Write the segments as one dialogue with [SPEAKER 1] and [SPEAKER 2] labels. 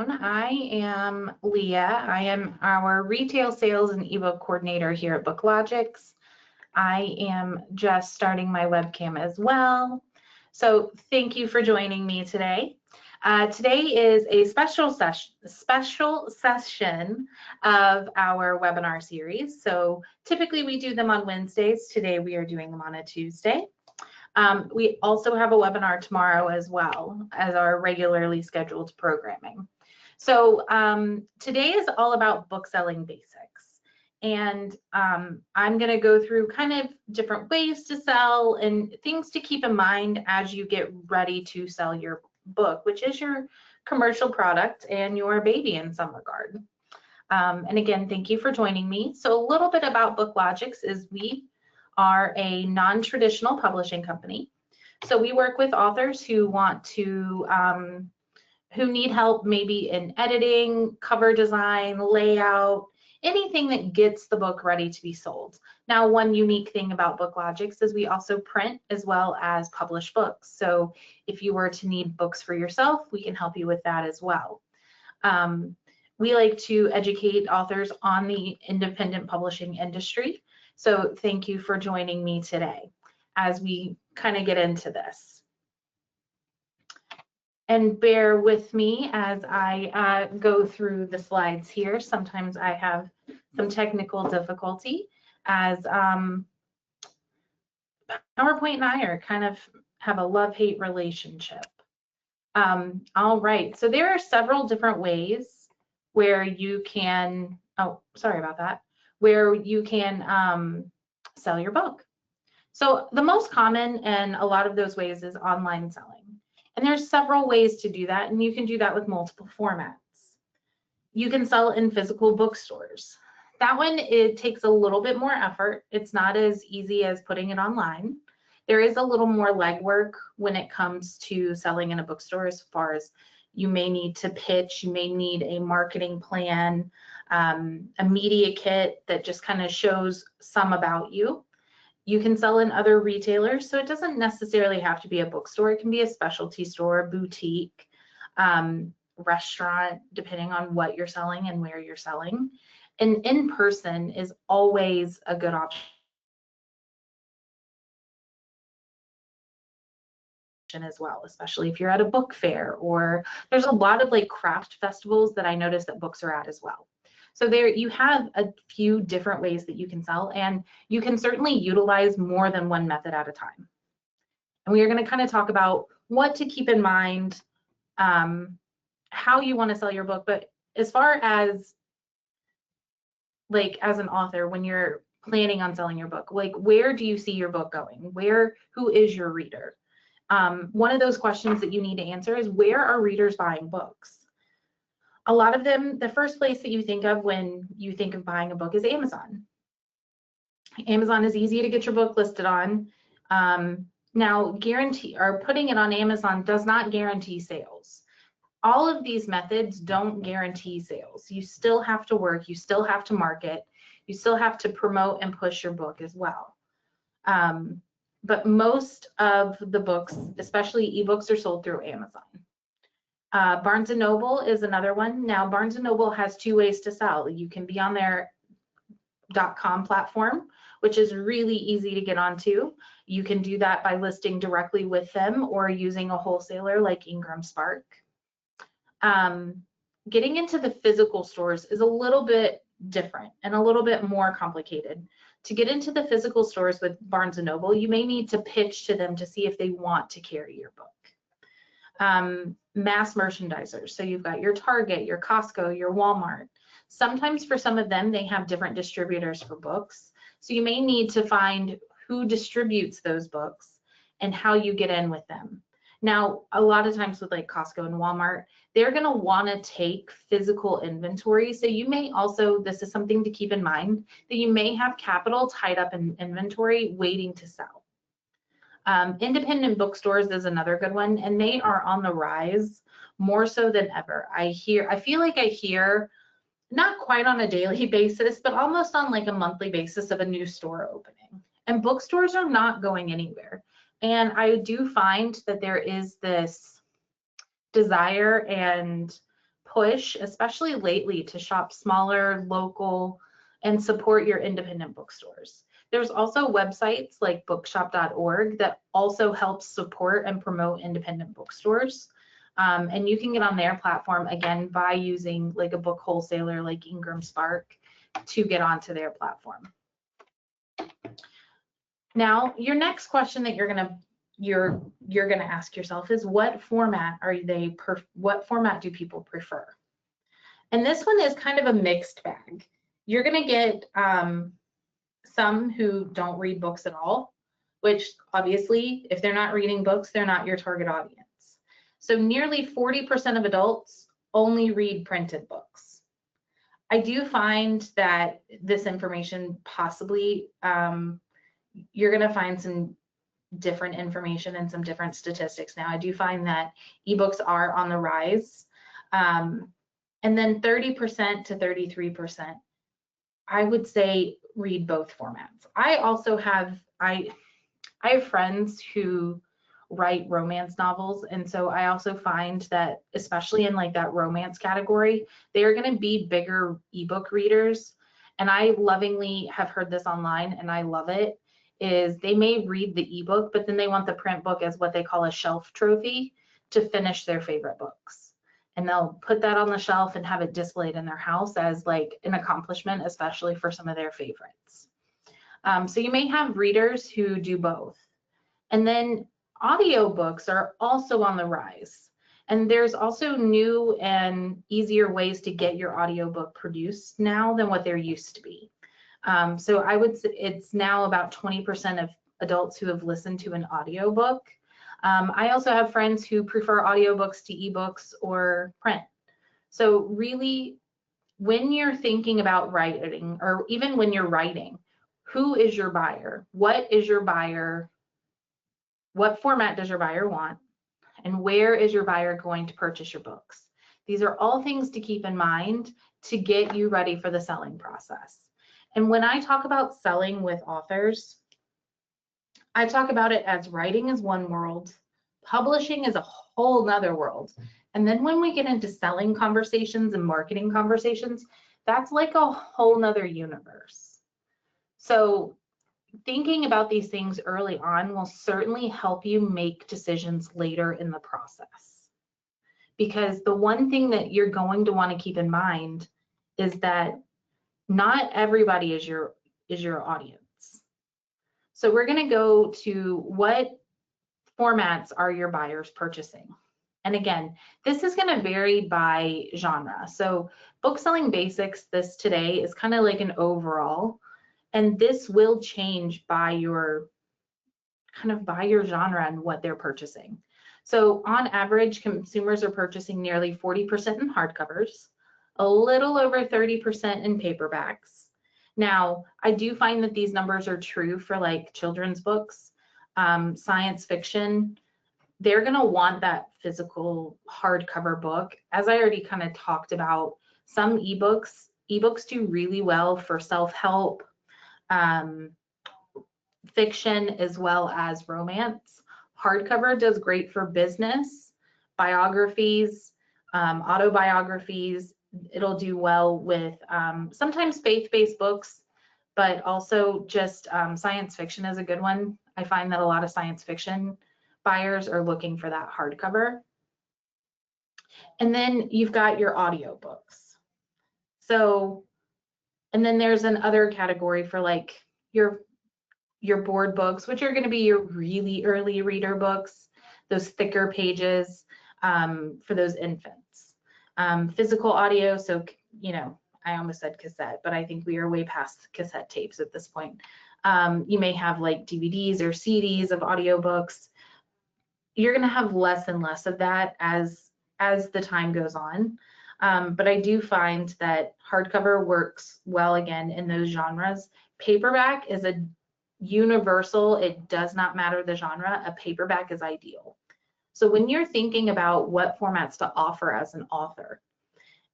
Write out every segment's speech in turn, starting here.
[SPEAKER 1] afternoon. I am Leah. I am our retail sales and ebook coordinator here at BookLogix. I am just starting my webcam as well. So thank you for joining me today. Today is a special session of our webinar series. So typically we do them on Wednesdays. Today we are doing them on a Tuesday. We also have a webinar tomorrow as well as our regularly scheduled programming. So today is all about book selling basics. And I'm going to go through kind of different ways to sell and things to keep in mind as you get ready to sell your book, which is your commercial product and your baby in some regard. And again, thank you for joining me. So a little bit about BookLogix is we are a non-traditional publishing company. So we work with authors who want to, who need help maybe in editing, cover design, layout, anything that gets the book ready to be sold. Now, one unique thing about BookLogix is we also print as well as publish books. So if you were to need books for yourself, we can help you with that as well. We like to educate authors on the independent publishing industry. So thank you for joining me today as we kind of get into this. And bear with me as I go through the slides here. Sometimes I have some technical difficulty as PowerPoint and I are kind of have a love-hate relationship. All right, so there are several different ways where you can, oh, sorry about that, where you can sell your book. So the most common in a lot of those ways is online selling. And there's several ways to do that, and you can do that with multiple formats. You can sell in physical bookstores. That one, it takes a little bit more effort. It's not as easy as putting it online. There is a little more legwork when it comes to selling in a bookstore, as far as you may need to pitch, you may need a marketing plan, a media kit that just kind of shows some about you. You can sell in other retailers, so it doesn't necessarily have to be a bookstore. It can be a specialty store, boutique, restaurant, depending on what you're selling and where you're selling. And in person is always a good option as well, especially if you're at a book fair, or there's a lot of like craft festivals that I notice that books are at as well. So there you have a few different ways that you can sell, and you can certainly utilize more than one method at a time. And we are going to kind of talk about what to keep in mind, how you want to sell your book. But as far as like as an author, when you're planning on selling your book, like where do you see your book going? Who is your reader? One of those questions that you need to answer is, where are readers buying books? A lot of them, the first place that you think of when you think of buying a book is Amazon. Amazon is easy to get your book listed on. Now, putting it on Amazon does not guarantee sales. All of these methods don't guarantee sales. You still have to work, you still have to market, you still have to promote and push your book as well. But most of the books, especially ebooks, are sold through Amazon. Barnes & Noble is another one. Now, Barnes & Noble has two ways to sell. You can be on their .com platform, which is really easy to get onto. You can do that by listing directly with them or using a wholesaler like Ingram Spark. Getting into the physical stores is a little bit different and a little bit more complicated. To get into the physical stores with Barnes & Noble, you may need to pitch to them to see if they want to carry your book. Mass merchandisers, so you've got your Target, your Costco, your Walmart. Sometimes for some of them, they have different distributors for books. So you may need to find who distributes those books and how you get in with them. Now, a lot of times with like Costco and Walmart, they're going to want to take physical inventory. So you may also, this is something to keep in mind, that you may have capital tied up in inventory waiting to sell. Independent bookstores is another good one, and they are on the rise more so than ever. I feel like I hear, not quite on a daily basis, but almost on like a monthly basis, of a new store opening. And bookstores are not going anywhere. And I do find that there is this desire and push, especially lately, to shop smaller, local, and support your independent bookstores. There's also websites like bookshop.org that also help support and promote independent bookstores. And you can get on their platform, again, by using like a book wholesaler like Ingram Spark to get onto their platform. Now, your next question that you're gonna ask yourself is, what format do people prefer? And this one is kind of a mixed bag. You're gonna get some who don't read books at all, which obviously, if they're not reading books, they're not your target audience. So nearly 40% of adults only read printed books. I do find that this information possibly, you're gonna find some different information and some different statistics now. I do find that ebooks are on the rise. And then 30% to 33%, I would say, read both formats. I also have, I have friends who write romance novels, and so I also find that, especially in like that romance category, they are going to be bigger ebook readers. And I lovingly have heard this online, and I love it, is they may read the ebook, but then they want the print book as what they call a shelf trophy to finish their favorite books. And they'll put that on the shelf and have it displayed in their house as like an accomplishment, especially for some of their favorites. So you may have readers who do both. And then audiobooks are also on the rise. And there's also new and easier ways to get your audiobook produced now than what there used to be. So I would say it's now about 20% of adults who have listened to an audiobook. I also have friends who prefer audiobooks to ebooks or print. So really, when you're thinking about writing, or even when you're writing, who is your buyer? What is your buyer? What format does your buyer want? And where is your buyer going to purchase your books? These are all things to keep in mind to get you ready for the selling process. And when I talk about selling with authors, I talk about it as writing is one world, publishing is a whole nother world. And then when we get into selling conversations and marketing conversations, that's like a whole nother universe. So thinking about these things early on will certainly help you make decisions later in the process. Because the one thing that you're going to want to keep in mind is that not everybody is your audience. So we're going to go to what formats are your buyers purchasing. And again, this is going to vary by genre. So Bookselling Basics, this today is kind of like an overall, and this will change by your genre and what they're purchasing. So on average, consumers are purchasing nearly 40% in hardcovers, a little over 30% in paperbacks. Now, I do find that these numbers are true for like children's books, science fiction. They're going to want that physical hardcover book. As I already kind of talked about, some ebooks do really well for self-help, fiction, as well as romance. Hardcover does great for business, biographies, autobiographies. It'll do well with sometimes faith-based books, but also just science fiction is a good one. I find that a lot of science fiction buyers are looking for that hardcover. And then you've got your audiobooks. So, and then there's another category for like your board books, which are going to be your really early reader books, those thicker pages for those infants. Physical audio, so, you know, I almost said cassette, but I think we are way past cassette tapes at this point. You may have like DVDs or CDs of audiobooks. You're going to have less and less of that as the time goes on. But I do find that hardcover works well again in those genres. Paperback is a universal, it does not matter the genre, a paperback is ideal. So when you're thinking about what formats to offer as an author,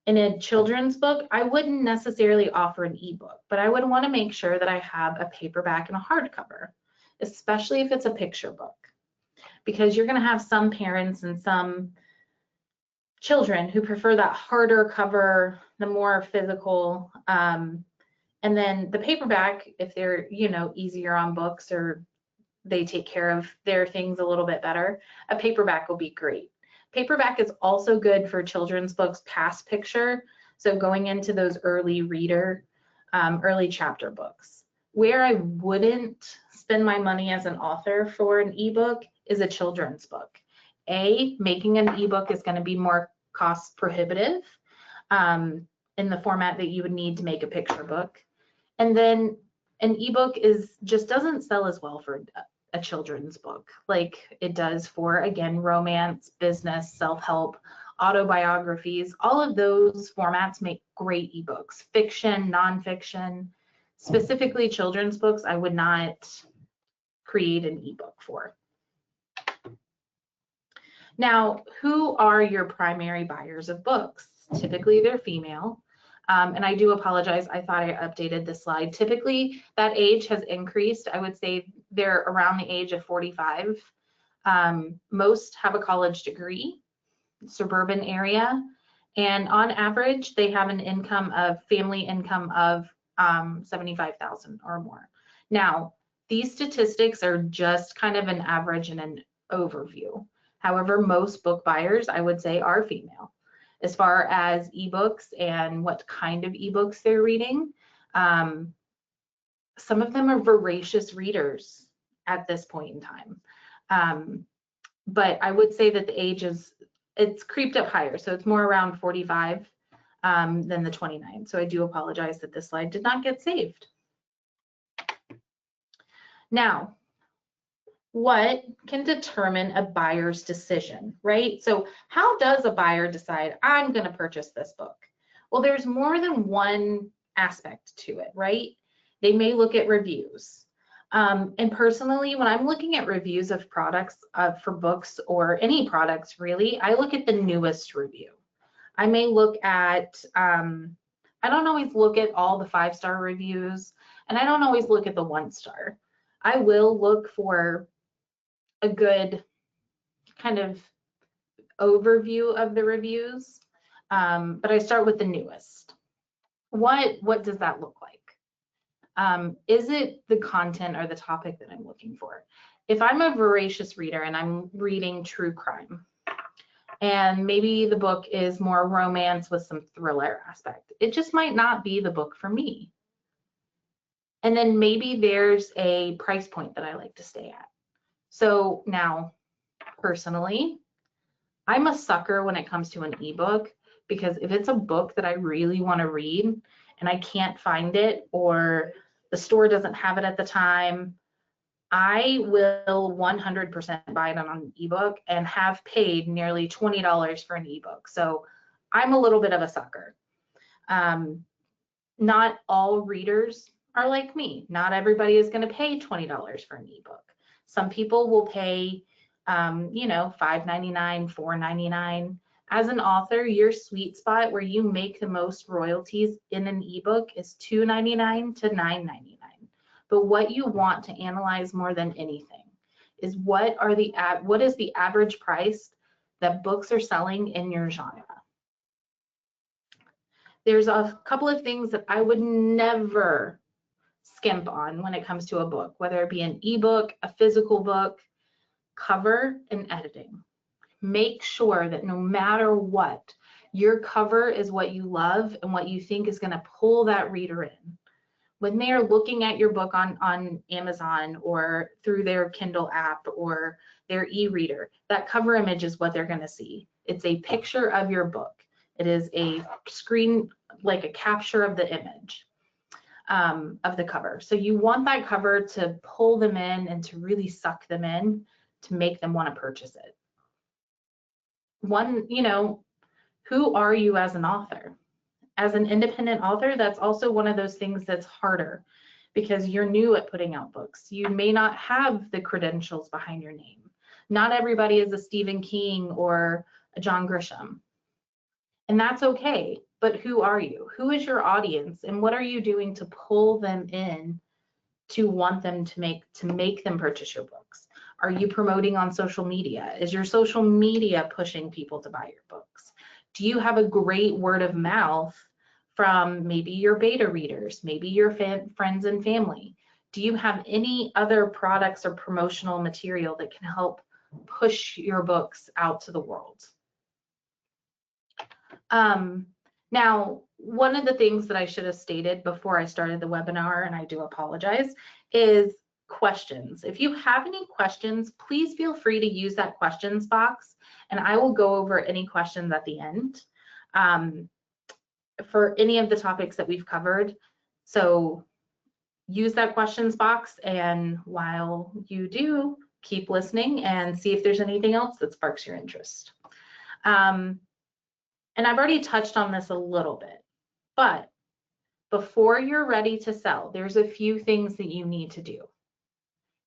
[SPEAKER 1] in a children's book, I wouldn't necessarily offer an ebook, but I would want to make sure that I have a paperback and a hardcover, especially if it's a picture book, because you're going to have some parents and some children who prefer that harder cover, the more physical. And then the paperback, if they're, easier on books or they take care of their things a little bit better, a paperback will be great. Paperback is also good for children's books past picture, so going into those early reader, early chapter books. Where I wouldn't spend my money as an author for an ebook is a children's book. Making an ebook is going to be more cost prohibitive in the format that you would need to make a picture book. And then an ebook just doesn't sell as well for a children's book like it does for, again, romance, business, self-help, autobiographies. All of those formats make great ebooks. Fiction, nonfiction, specifically children's books, I would not create an ebook for. Now, who are your primary buyers of books? Typically, they're female. And I do apologize, I thought I updated this slide. Typically, that age has increased. I would say they're around the age of 45. Most have a college degree, suburban area, and on average, they have an family income of 75,000 or more. Now, these statistics are just kind of an average and an overview. However, most book buyers, I would say, are female. As far as ebooks and what kind of ebooks they're reading, some of them are voracious readers at this point in time. But I would say that the age it's creeped up higher. So it's more around 45 than the 29. So I do apologize that this slide did not get saved. Now, what can determine a buyer's decision, right? So how does a buyer decide, I'm going to purchase this book? Well, there's more than one aspect to it, right? They may look at reviews. And personally, when I'm looking at reviews of products for books or any products, really, I look at the newest review. I may look at, I don't always look at all the 5-star reviews, and I don't always look at the 1-star. I will look for a good kind of overview of the reviews, but I start with the newest. What does that look like? Is it the content or the topic that I'm looking for? If I'm a voracious reader and I'm reading true crime, and maybe the book is more romance with some thriller aspect, it just might not be the book for me. And then maybe there's a price point that I like to stay at. So now, personally, I'm a sucker when it comes to an ebook, because if it's a book that I really want to read and I can't find it or the store doesn't have it at the time, I will 100% buy it on an ebook and have paid nearly $20 for an ebook. So I'm a little bit of a sucker. Not all readers are like me. Not everybody is going to pay $20 for an ebook. Some people will pay, $5.99, $4.99. As an author, your sweet spot where you make the most royalties in an ebook is $2.99 to $9.99. But what you want to analyze more than anything is what is the average price that books are selling in your genre. There's a couple of things that I would never skimp on when it comes to a book, whether it be an ebook, a physical book, cover and editing. Make sure that no matter what, your cover is what you love and what you think is going to pull that reader in. When they are looking at your book on Amazon or through their Kindle app or their e-reader, that cover image is what they're going to see. It's a picture of your book. It is a screen, like a capture of the image. Of the cover. So you want that cover to pull them in and to really suck them in to make them want to purchase it. Who are you as an author? As an independent author, that's also one of those things that's harder because you're new at putting out books. You may not have the credentials behind your name. Not everybody is a Stephen King or a John Grisham. And that's okay. But who are you? Who is your audience? And what are you doing to pull them in to want them to make them purchase your books? Are you promoting on social media? Is your social media pushing people to buy your books? Do you have a great word of mouth from maybe your beta readers, maybe your friends and family? Do you have any other products or promotional material that can help push your books out to the world? Now, one of the things that I should have stated before I started the webinar, and I do apologize, is questions. If you have any questions, please feel free to use that questions box, and I will go over any questions at the end for any of the topics that we've covered. So use that questions box, and while you do, keep listening and see if there's anything else that sparks your interest. And I've already touched on this a little bit, but before you're ready to sell, there's a few things that you need to do.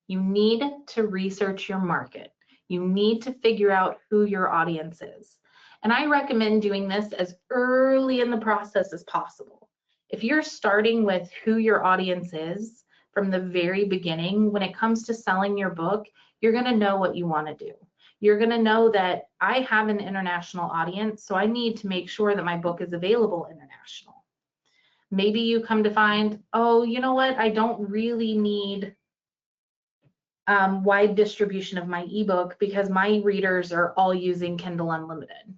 [SPEAKER 1] You need to research your market. You need to figure out who your audience is. And I recommend doing this as early in the process as possible. If you're starting with who your audience is from the very beginning, when it comes to selling your book, you're going to know what you want to do. You're going to know that I have an international audience, so I need to make sure that my book is available international. Maybe you come to find, oh, you know what, I don't really need wide distribution of my ebook because my readers are all using Kindle Unlimited.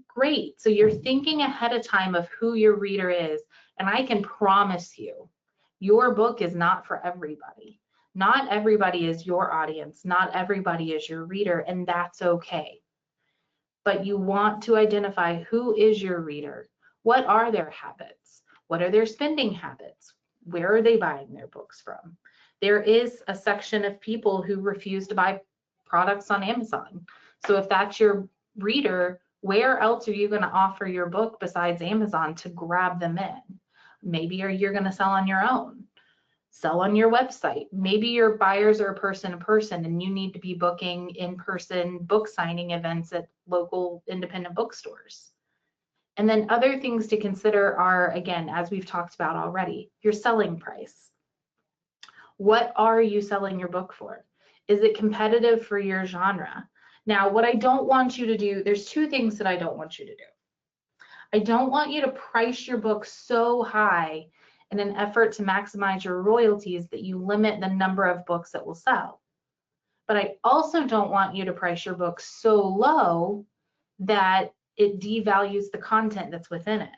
[SPEAKER 1] Great, so you're thinking ahead of time of who your reader is, and I can promise you, your book is not for everybody. Not everybody is your audience, not everybody is your reader, and that's okay. But you want to identify who is your reader. What are their habits? What are their spending habits? Where are they buying their books from? There is a section of people who refuse to buy products on Amazon. So if that's your reader, where else are you going to offer your book besides Amazon to grab them in? Maybe you're going to sell on your own. Sell on your website. Maybe your buyers are person to person and you need to be booking in-person book signing events at local independent bookstores. And then other things to consider are, again, as we've talked about already, your selling price. What are you selling your book for? Is it competitive for your genre? Now, what I don't want you to do, there's two things that I don't want you to do. I don't want you to price your book so high in an effort to maximize your royalties that you limit the number of books that will sell. But I also don't want you to price your book so low that it devalues the content that's within it.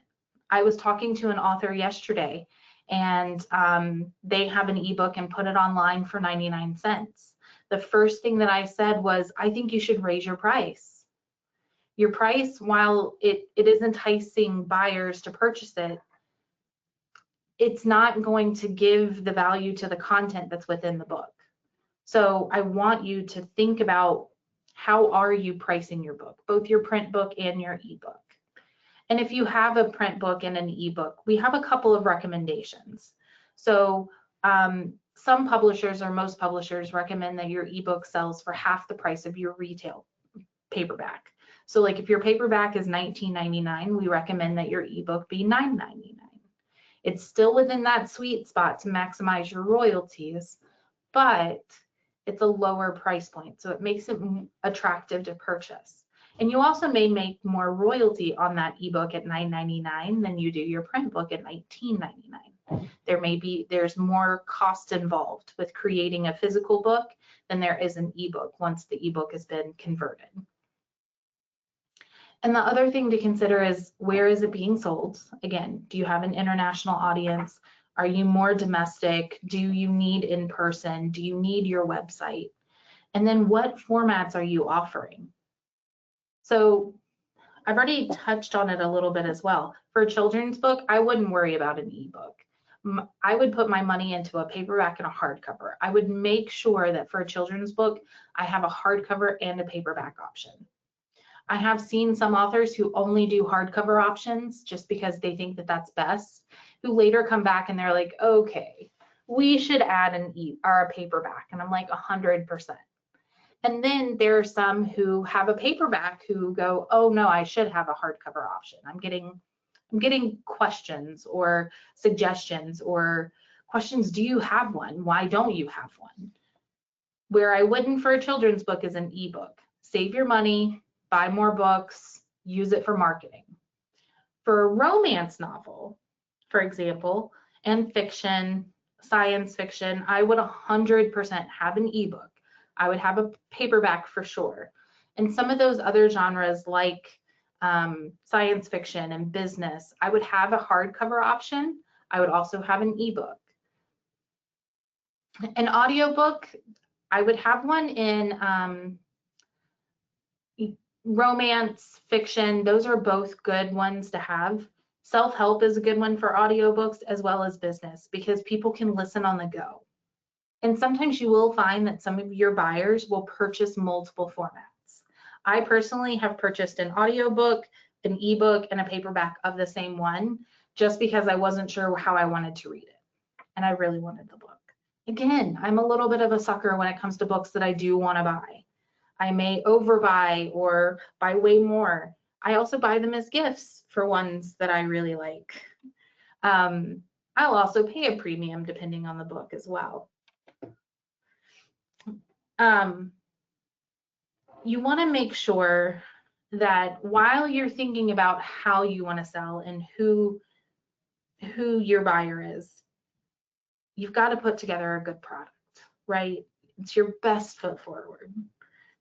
[SPEAKER 1] I was talking to an author yesterday, and they have an ebook and put it online for 99 cents. The first thing that I said was, I think you should raise your price. Your price, while it is enticing buyers to purchase it, it's not going to give the value to the content that's within the book. So I want you to think about, how are you pricing your book, both your print book and your ebook? And if you have a print book and an ebook, we have a couple of recommendations. So some publishers, or most publishers, recommend that your ebook sells for half the price of your retail paperback. So like if your paperback is $19.99, we recommend that your ebook be $9.99. It's still within that sweet spot to maximize your royalties, but it's a lower price point, so it makes it attractive to purchase. And you also may make more royalty on that ebook at $9.99 than you do your print book at $19.99. There's more cost involved with creating a physical book than there is an ebook once the ebook has been converted. And the other thing to consider is, where is it being sold? Again, do you have an international audience? Are you more domestic? Do you need in-person? Do you need your website? And then what formats are you offering? So I've already touched on it a little bit as well. For a children's book, I wouldn't worry about an ebook. I would put my money into a paperback and a hardcover. I would make sure that for a children's book, I have a hardcover and a paperback option. I have seen some authors who only do hardcover options just because they think that that's best, who later come back and they're like, okay, we should add a paperback. And I'm like, 100%. And then there are some who have a paperback who go, oh no, I should have a hardcover option. I'm getting questions or suggestions or questions. Do you have one? Why don't you have one? Where I wouldn't for a children's book is an ebook. Save your money, buy more books, use it for marketing. For a romance novel, for example, and fiction, science fiction, I would 100% have an ebook. I would have a paperback for sure. And some of those other genres like science fiction and business, I would have a hardcover option. I would also have an ebook. An audiobook, I would have one in romance, fiction. Those are both good ones to have. Self-help is a good one for audiobooks as well as business because people can listen on the go. And sometimes you will find that some of your buyers will purchase multiple formats. I personally have purchased an audiobook, an ebook, and a paperback of the same one just because I wasn't sure how I wanted to read it. And I really wanted the book. Again, I'm a little bit of a sucker when it comes to books that I do want to buy. I may overbuy or buy way more. I also buy them as gifts for ones that I really like. I'll also pay a premium depending on the book as well. You want to make sure that while you're thinking about how you want to sell and who your buyer is, you've got to put together a good product, right? It's your best foot forward.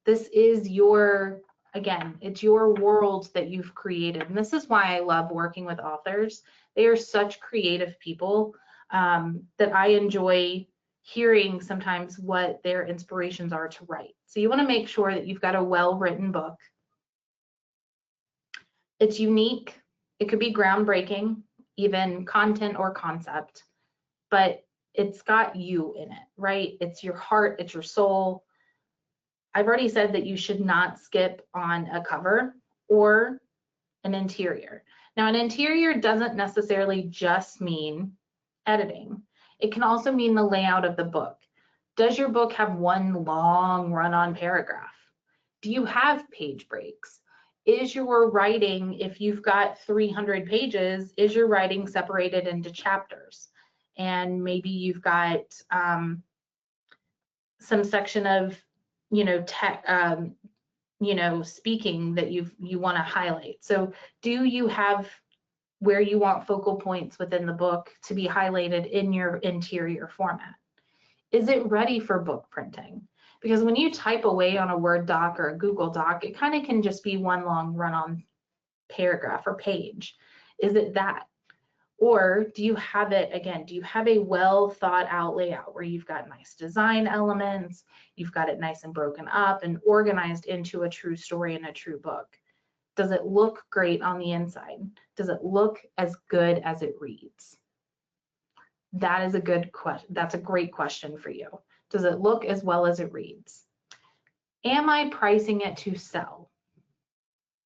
[SPEAKER 1] This is your, again, it's your world that you've created. And this is why I love working with authors. They are such creative people that I enjoy hearing sometimes what their inspirations are to write. So you want to make sure that you've got a well-written book. It's unique. It could be groundbreaking, even content or concept, but it's got you in it, right? It's your heart, it's your soul. I've already said that you should not skip on a cover or an interior. Now, an interior doesn't necessarily just mean editing. It can also mean the layout of the book. Does your book have one long run-on paragraph? Do you have page breaks? Is your writing, if you've got 300 pages, is your writing separated into chapters? And maybe you've got some section of, speaking that you want to highlight. So do you have where you want focal points within the book to be highlighted in your interior format? Is it ready for book printing? Because when you type away on a Word doc or a Google Doc, it kind of can just be one long run-on paragraph or page. Is it that? Or do you have it, again, do you have a well thought out layout where you've got nice design elements, you've got it nice and broken up and organized into a true story and a true book? Does it look great on the inside? Does it look as good as it reads? That is a good question. That's a great question for you. Does it look as well as it reads? Am I pricing it to sell?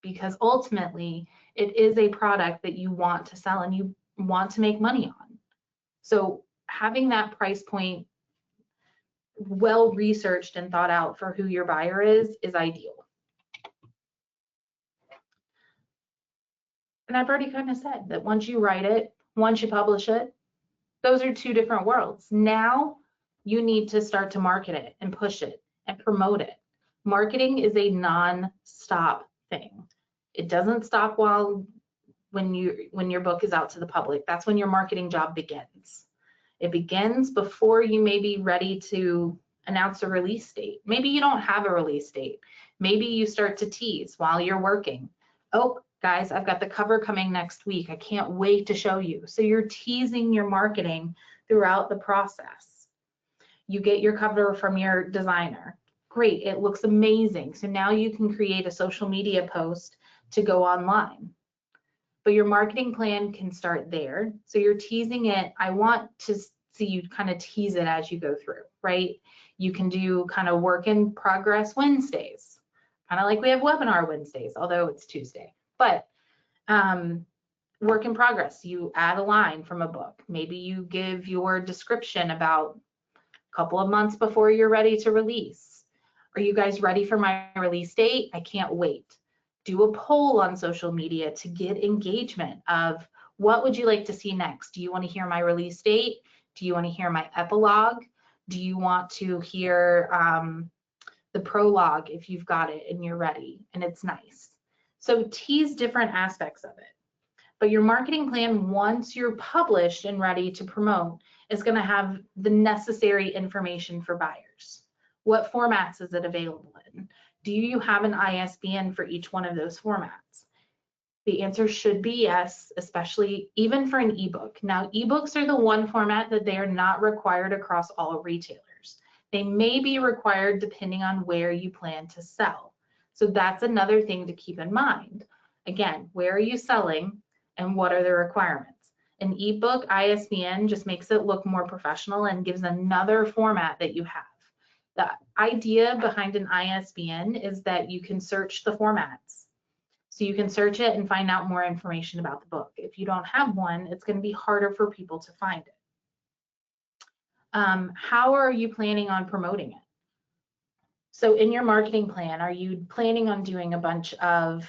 [SPEAKER 1] Because ultimately, it is a product that you want to sell and you want to make money on. So having that price point well researched and thought out for who your buyer is ideal. And I've already kind of said that once you write it, once you publish it, those are two different worlds. Now you need to start to market it and push it and promote it. Marketing is a non-stop thing. It doesn't stop when your book is out to the public. That's when your marketing job begins. It begins before you may be ready to announce a release date. Maybe you don't have a release date. Maybe you start to tease while you're working. Oh, guys, I've got the cover coming next week. I can't wait to show you. So you're teasing your marketing throughout the process. You get your cover from your designer. Great, it looks amazing. So now you can create a social media post to go online. But your marketing plan can start there. So you're teasing it. I want to see you kind of tease it as you go through, right? You can do kind of work in progress Wednesdays, kind of like we have webinar Wednesdays, although it's Tuesday. But work in progress, you add a line from a book. Maybe you give your description about a couple of months before you're ready to release. Are you guys ready for my release date? I can't wait. Do a poll on social media to get engagement of what would you like to see next? Do you want to hear my release date? Do you want to hear my epilogue? Do you want to hear the prologue if you've got it and you're ready and it's nice? So tease different aspects of it. But your marketing plan, once you're published and ready to promote, is going to have the necessary information for buyers. What formats is it available in? Do you have an ISBN for each one of those formats? The answer should be yes, especially even for an ebook. Now, ebooks are the one format that they are not required across all retailers. They may be required depending on where you plan to sell. So that's another thing to keep in mind. Again, where are you selling and what are the requirements? An ebook ISBN just makes it look more professional and gives another format that you have. The idea behind an ISBN is that you can search the formats. So you can search it and find out more information about the book. If you don't have one, it's going to be harder for people to find it. How are you planning on promoting it? So in your marketing plan, are you planning on doing a bunch of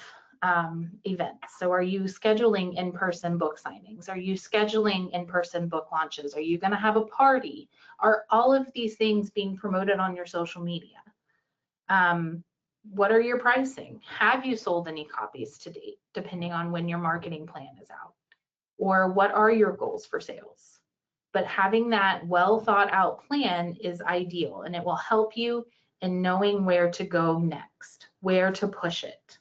[SPEAKER 1] events? So are you scheduling in-person book signings? Are you scheduling in-person book launches? Are you going to have a party? Are all of these things being promoted on your social media? What are your pricing? Have you sold any copies to date, depending on when your marketing plan is out? Or what are your goals for sales? But having that well thought out plan is ideal, and it will help you in knowing where to go next, where to push it.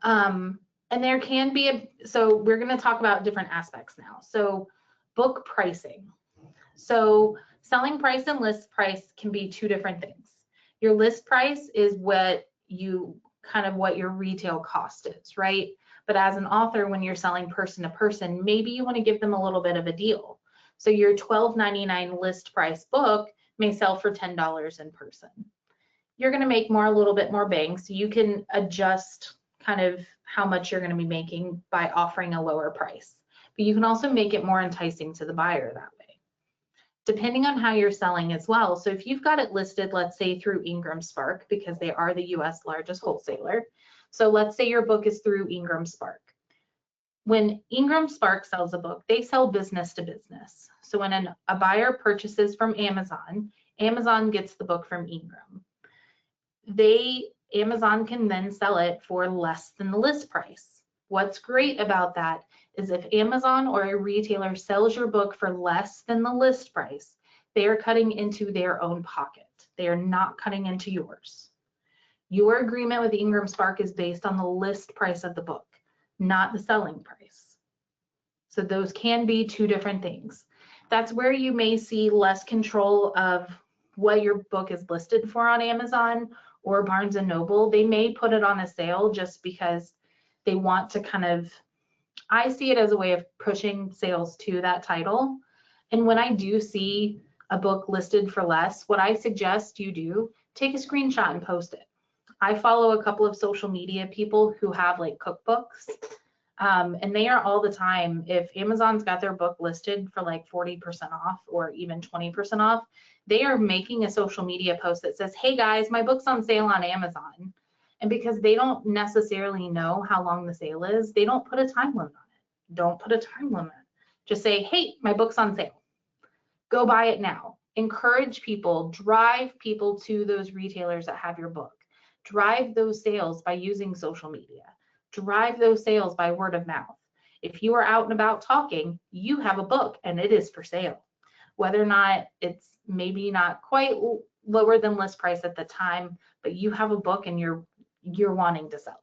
[SPEAKER 1] And there can be so we're going to talk about different aspects now. So book pricing. So selling price and list price can be two different things. Your list price is what your retail cost is, right? But as an author, when you're selling person to person, maybe you want to give them a little bit of a deal. So your $12.99 list price book may sell for $10 in person. You're going to make a little bit more bang, so you can adjust kind of how much you're going to be making by offering a lower price. But you can also make it more enticing to the buyer that way, depending on how you're selling as well. So if you've got it listed, let's say through Ingram Spark, because they are the US largest wholesaler. So let's say your book is through Ingram Spark. When Ingram Spark sells a book, they sell business to business. So when a buyer purchases from Amazon, Amazon gets the book from Ingram. Amazon can then sell it for less than the list price. What's great about that is if Amazon or a retailer sells your book for less than the list price, they are cutting into their own pocket. They are not cutting into yours. Your agreement with Ingram Spark is based on the list price of the book, not the selling price. So those can be two different things. That's where you may see less control of what your book is listed for on Amazon or Barnes & Noble. They may put it on a sale just because they want to I see it as a way of pushing sales to that title. And when I do see a book listed for less, what I suggest you do, take a screenshot and post it. I follow a couple of social media people who have like cookbooks, and they are all the time, if Amazon's got their book listed for like 40% off or even 20% off, they are making a social media post that says, hey guys, my book's on sale on Amazon. And because they don't necessarily know how long the sale is, they don't put a time limit on it. Don't put a time limit. Just say, hey, my book's on sale. Go buy it now. Encourage people, drive people to those retailers that have your book. Drive those sales by using social media. Drive those sales by word of mouth. If you are out and about talking, you have a book and it is for sale. Whether or not it's maybe not quite lower than list price at the time, but you have a book and you're wanting to sell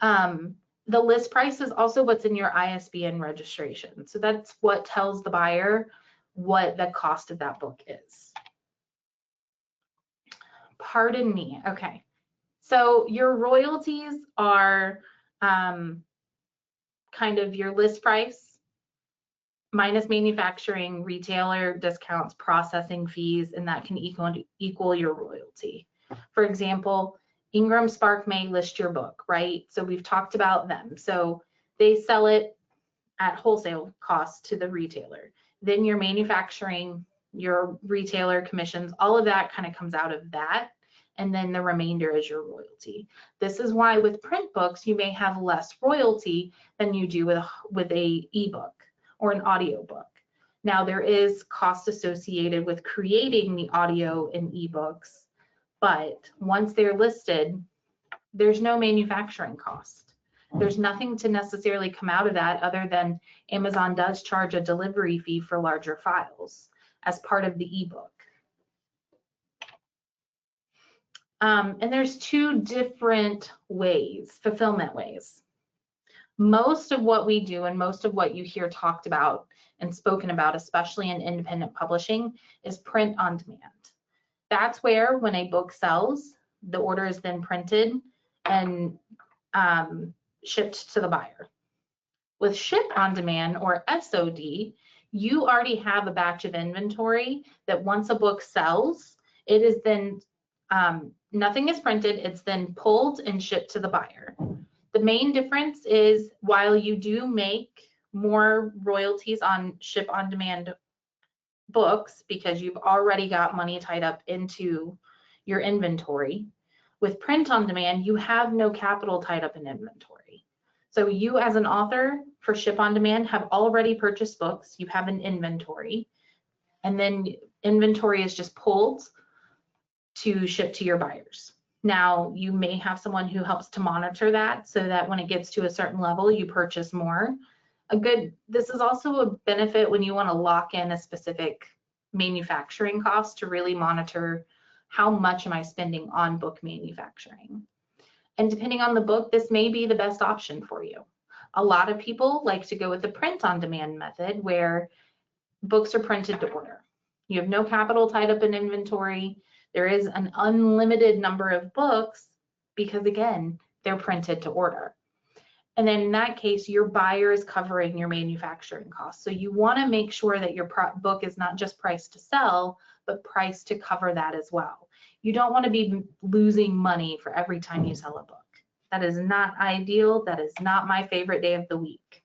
[SPEAKER 1] it. The list price is also what's in your ISBN registration. So that's what tells the buyer what the cost of that book is. Pardon me. Okay. So your royalties are kind of your list price minus manufacturing, retailer discounts, processing fees, and that can equal your royalty. For example, Ingram Spark may list your book, right? So we've talked about them. So they sell it at wholesale cost to the retailer. Then your manufacturing, your retailer commissions, all of that kind of comes out of that. And then the remainder is your royalty. This is why with print books, you may have less royalty than you do with a ebook or an audio book. Now there is cost associated with creating the audio and ebooks, But once they're listed, there's no manufacturing cost. There's nothing to necessarily come out of that other than Amazon does charge a delivery fee for larger files as part of the ebook. And there's two different ways, fulfillment ways. Most of what we do and most of what you hear talked about and spoken about, especially in independent publishing, is print on demand. That's where when a book sells, the order is then printed and shipped to the buyer. With ship on demand, or SOD, you already have a batch of inventory that once a book sells, it is then, nothing is printed, it's then pulled and shipped to the buyer. The main difference is while you do make more royalties on ship on demand books because you've already got money tied up into your inventory, with print on demand, you have no capital tied up in inventory. So you as an author for ship on demand have already purchased books, you have an inventory, and then inventory is just pulled to ship to your buyers. Now, you may have someone who helps to monitor that so that when it gets to a certain level, you purchase more. This is also a benefit when you want to lock in a specific manufacturing cost to really monitor how much am I spending on book manufacturing. And depending on the book, this may be the best option for you. A lot of people like to go with the print on demand method where books are printed to order. You have no capital tied up in inventory. There is an unlimited number of books because, again, they're printed to order. And then in that case, your buyer is covering your manufacturing costs. So you want to make sure that your book is not just priced to sell, but priced to cover that as well. You don't want to be losing money for every time you sell a book. That is not ideal. That is not my favorite day of the week.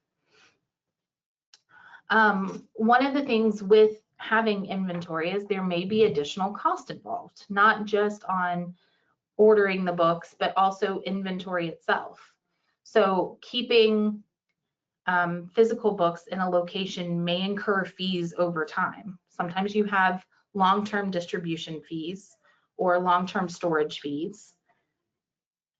[SPEAKER 1] One of the things with having inventory is there may be additional cost involved, not just on ordering the books, but also inventory itself. So keeping physical books in a location may incur fees over time. Sometimes you have long-term distribution fees or long-term storage fees.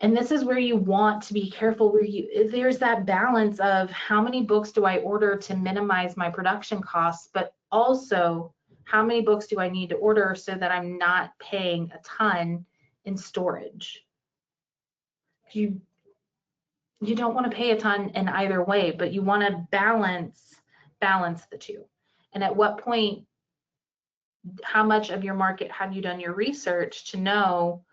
[SPEAKER 1] And this is where you want to be careful, where there's that balance of how many books do I order to minimize my production costs, but also how many books do I need to order so that I'm not paying a ton in storage. You don't want to pay a ton in either way, but you want to balance the two. And at what point, how much of your market have you done your research to know,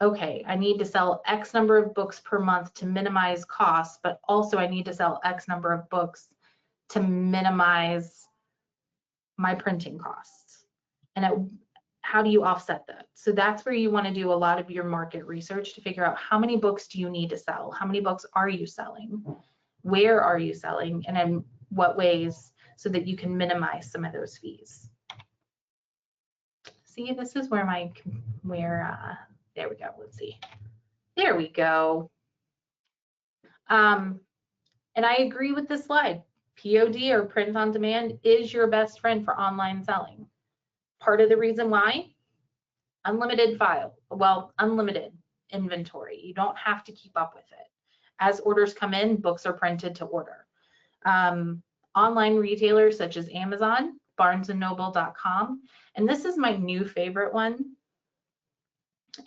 [SPEAKER 1] okay, I need to sell X number of books per month to minimize costs, but also I need to sell X number of books to minimize my printing costs. And how do you offset that? So that's where you want to do a lot of your market research to figure out how many books do you need to sell? How many books are you selling? Where are you selling? And in what ways, so that you can minimize some of those fees. See, this is where there we go, let's see. There we go. And I agree with this slide. POD, or print on demand, is your best friend for online selling. Part of the reason why, unlimited inventory. You don't have to keep up with it. As orders come in, books are printed to order. Online retailers such as Amazon, barnesandnoble.com, and this is my new favorite one.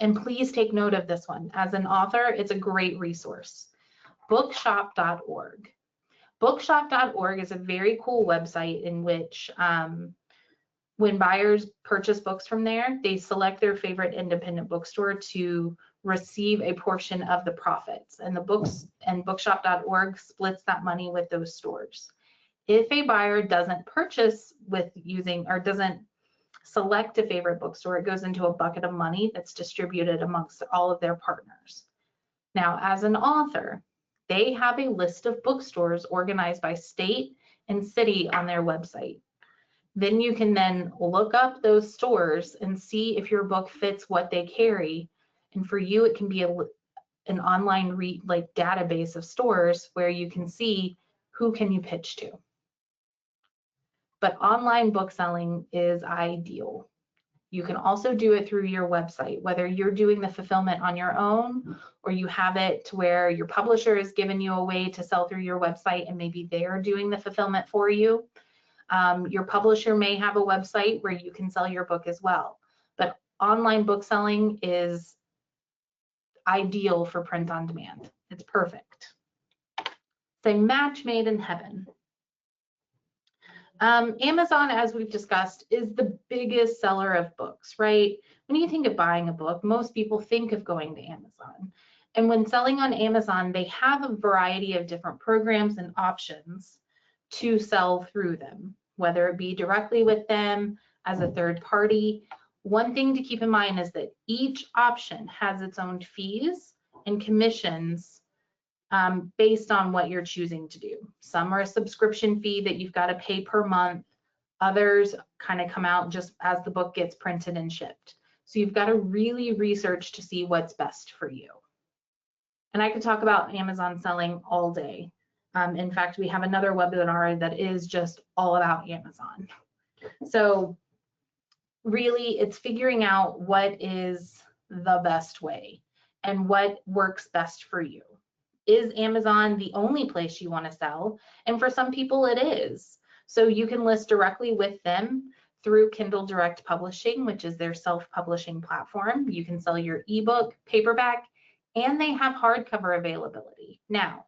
[SPEAKER 1] And please take note of this one. As an author, it's a great resource. Bookshop.org. Bookshop.org is a very cool website in which when buyers purchase books from there, they select their favorite independent bookstore to receive a portion of the profits. And bookshop.org splits that money with those stores. If a buyer doesn't purchase with using, or doesn't select a favorite bookstore, it goes into a bucket of money that's distributed amongst all of their partners. Now, as an author, they have a list of bookstores organized by state and city on their website. Then you can then look up those stores and see if your book fits what they carry. And for you, it can be an online database of stores where you can see who can you pitch to. But online book selling is ideal. You can also do it through your website, whether you're doing the fulfillment on your own or you have it to where your publisher has given you a way to sell through your website and maybe they're doing the fulfillment for you. Your publisher may have a website where you can sell your book as well. But online book selling is ideal for print on demand. It's perfect. It's a match made in heaven. Amazon, as we've discussed, is the biggest seller of books, right? When you think of buying a book, most people think of going to Amazon. And when selling on Amazon, they have a variety of different programs and options to sell through them, whether it be directly with them as a third party. One thing to keep in mind is that each option has its own fees and commissions based on what you're choosing to do. Some are a subscription fee that you've got to pay per month. Others kind of come out just as the book gets printed and shipped. So you've got to really research to see what's best for you. And I could talk about Amazon selling all day. In fact, we have another webinar that is just all about Amazon. So really, it's figuring out what is the best way and what works best for you. Is Amazon the only place you want to sell? And for some people it is. So you can list directly with them through Kindle Direct Publishing, which is their self-publishing platform. You can sell your ebook, paperback, and they have hardcover availability. Now,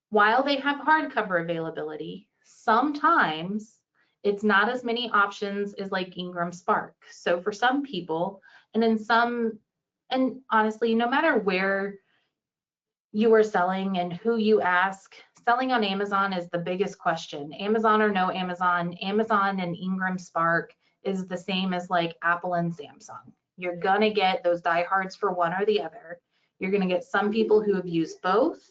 [SPEAKER 1] while they have hardcover availability, sometimes it's not as many options as like Ingram Spark. So for some people, and honestly, no matter where you are selling and who you ask, selling on Amazon is the biggest question. Amazon or no Amazon, Amazon and Ingram Spark is the same as like Apple and Samsung. You're gonna get those diehards for one or the other. You're gonna get some people who have used both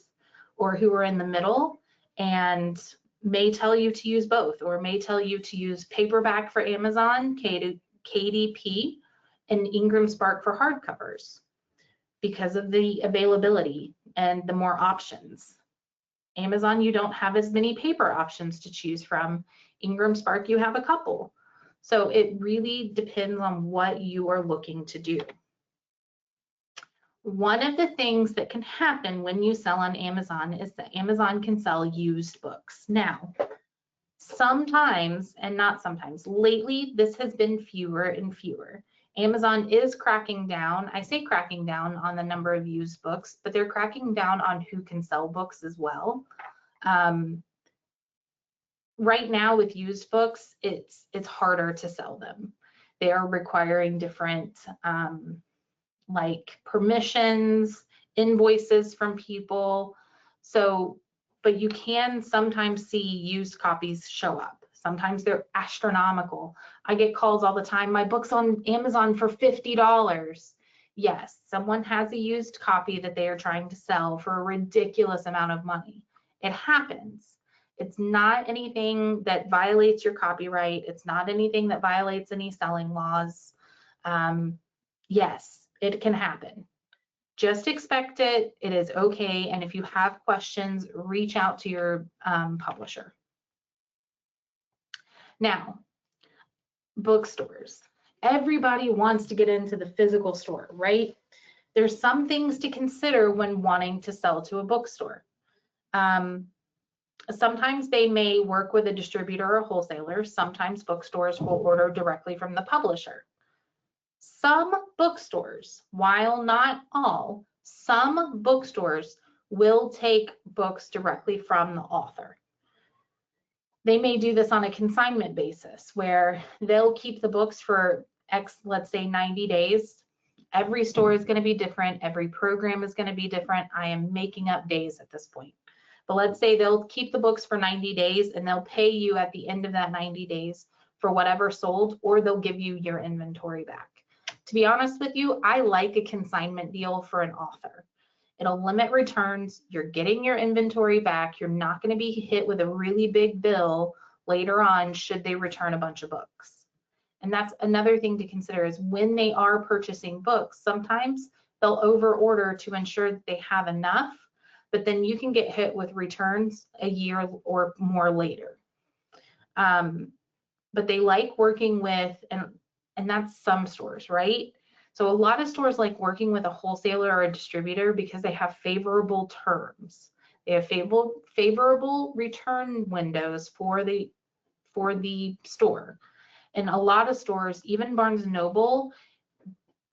[SPEAKER 1] or who are in the middle and may tell you to use both, or may tell you to use paperback for Amazon, KDP, and Ingram Spark for hardcovers because of the availability and the more options. Amazon, you don't have as many paper options to choose from. Ingram Spark, you have a couple. So it really depends on what you are looking to do. One of the things that can happen when you sell on Amazon is that Amazon can sell used books. Now, sometimes, and not sometimes, lately this has been fewer and fewer. Amazon is cracking down. I say cracking down on the number of used books, but they're cracking down on who can sell books as well. Right now with used books, it's harder to sell them. They are requiring different like permissions, invoices from people. So, but you can sometimes see used copies show up. Sometimes they're astronomical. I get calls all the time, my book's on Amazon for $50. Yes, someone has a used copy that they are trying to sell for a ridiculous amount of money. It happens. It's not anything that violates your copyright. It's not anything that violates any selling laws. Yes, it can happen. Just expect it. It is okay. And if you have questions, reach out to your publisher. Now, bookstores. Everybody wants to get into the physical store, right? There's some things to consider when wanting to sell to a bookstore. Sometimes they may work with a distributor or wholesaler. Sometimes bookstores will order directly from the publisher. Some bookstores, while not all, some bookstores will take books directly from the author. They may do this on a consignment basis where they'll keep the books for let's say 90 days. Every store is going to be different. Every program is going to be different. I am making up days at this point. But let's say they'll keep the books for 90 days and they'll pay you at the end of that 90 days for whatever sold, or they'll give you your inventory back. To be honest with you, I like a consignment deal for an author. It'll limit returns. You're getting your inventory back. You're not going to be hit with a really big bill later on should they return a bunch of books. And that's another thing to consider is when they are purchasing books, sometimes they'll over order to ensure that they have enough, but then you can get hit with returns a year or more later. But they like working with, and and that's some stores, right? So a lot of stores like working with a wholesaler or a distributor because they have favorable terms. They have favorable return windows for the store. And a lot of stores, even Barnes & Noble,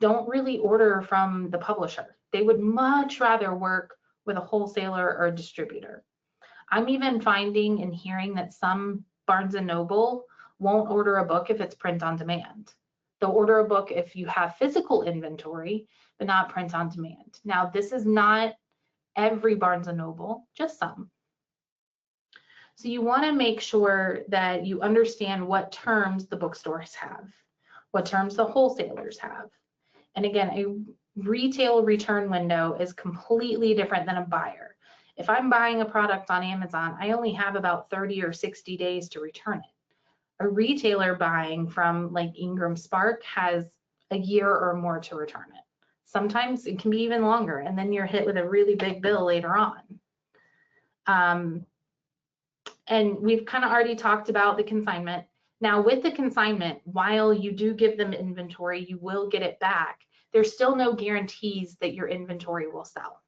[SPEAKER 1] don't really order from the publisher. They would much rather work with a wholesaler or a distributor. I'm even finding and hearing that some Barnes & Noble won't order a book if it's print on demand. They'll order a book if you have physical inventory, but not print on demand. Now, this is not every Barnes & Noble, just some. So you want to make sure that you understand what terms the bookstores have, what terms the wholesalers have. And again, a retail return window is completely different than a buyer. If I'm buying a product on Amazon, I only have about 30 or 60 days to return it. A retailer buying from like Ingram Spark has a year or more to return it. Sometimes it can be even longer, and then you're hit with a really big bill later on. And we've kind of already talked about the consignment. Now with the consignment, while you do give them inventory, you will get it back. There's still no guarantees that your inventory will sell.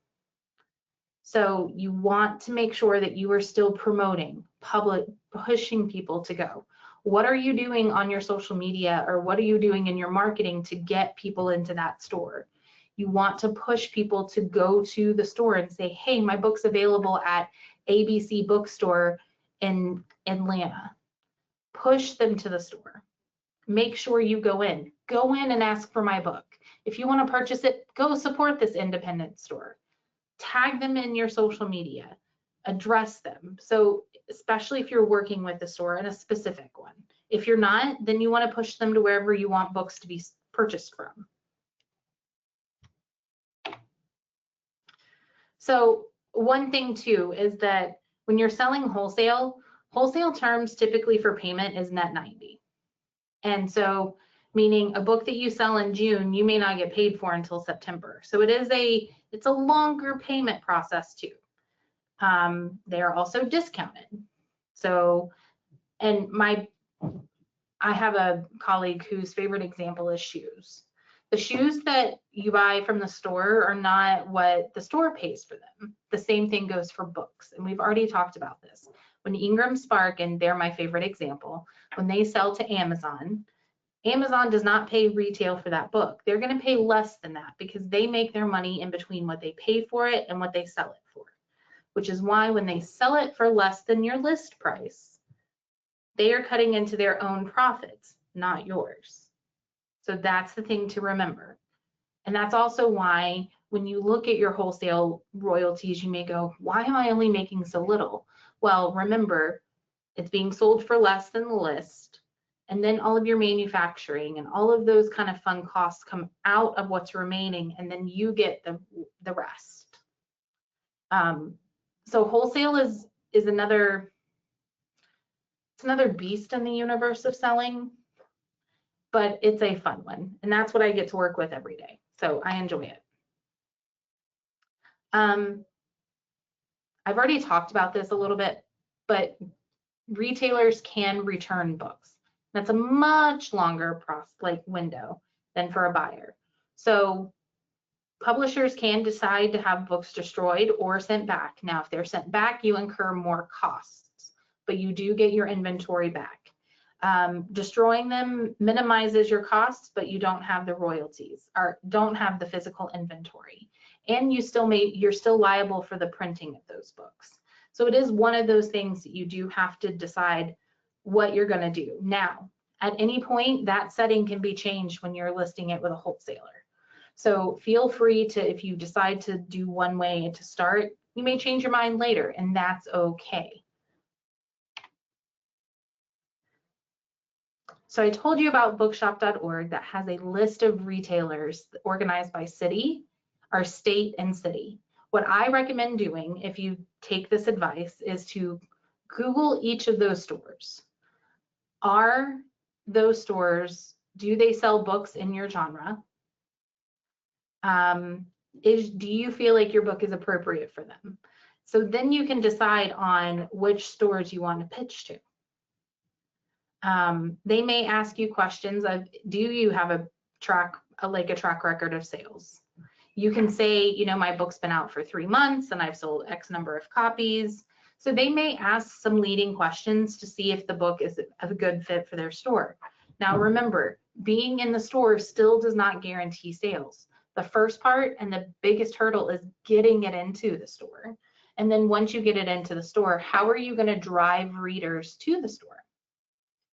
[SPEAKER 1] So you want to make sure that you are still promoting, pushing people to go. What are you doing on your social media, or what are you doing in your marketing to get people into that store? You want to push people to go to the store and say, hey, my book's available at ABC bookstore in Atlanta. Push them to the store. Make sure you go in and ask for my book. If you want to purchase it, go support this independent store. Tag them in your social media, address them. So especially if you're working with the store in a specific one. If you're not, then you want to push them to wherever you want books to be purchased from. So one thing too is that when you're selling wholesale terms typically for payment is net 90. And so meaning a book that you sell in June, you may not get paid for until September. So it's a longer payment process too. They are also discounted. So, and I have a colleague whose favorite example is shoes. The shoes that you buy from the store are not what the store pays for them. The same thing goes for books. And we've already talked about this. When Ingram Spark, and they're my favorite example, when they sell to Amazon, Amazon does not pay retail for that book. They're going to pay less than that because they make their money in between what they pay for it and what they sell it for, which is why when they sell it for less than your list price, they are cutting into their own profits, not yours. So that's the thing to remember. And that's also why when you look at your wholesale royalties, you may go, why am I only making so little? Well, remember, it's being sold for less than the list. And then all of your manufacturing and all of those kind of fun costs come out of what's remaining, and then you get the rest. So wholesale is another beast in the universe of selling, but it's a fun one, and that's what I get to work with every day. So I enjoy it. I've already talked about this a little bit, but retailers can return books. That's a much longer window than for a buyer. So publishers can decide to have books destroyed or sent back. Now, if they're sent back, you incur more costs, but you do get your inventory back. Destroying them minimizes your costs, but you don't have the royalties or don't have the physical inventory. And you're still liable for the printing of those books. So it is one of those things that you do have to decide what you're going to do. Now, at any point, that setting can be changed when you're listing it with a wholesaler. So feel free to, if you decide to do one way to start, you may change your mind later, and that's okay. So I told you about bookshop.org that has a list of retailers organized by city, or state and city. What I recommend doing, if you take this advice, is to Google each of those stores. Are those stores, do they sell books in your genre? Do you feel like your book is appropriate for them? So then you can decide on which stores you want to pitch to. They may ask you questions of, do you have a track record of sales? You can say, you know, my book's been out for 3 months and I've sold X number of copies. So they may ask some leading questions to see if the book is a good fit for their store. Now remember, being in the store still does not guarantee sales. The first part and the biggest hurdle is getting it into the store. And then once you get it into the store, how are you going to drive readers to the store?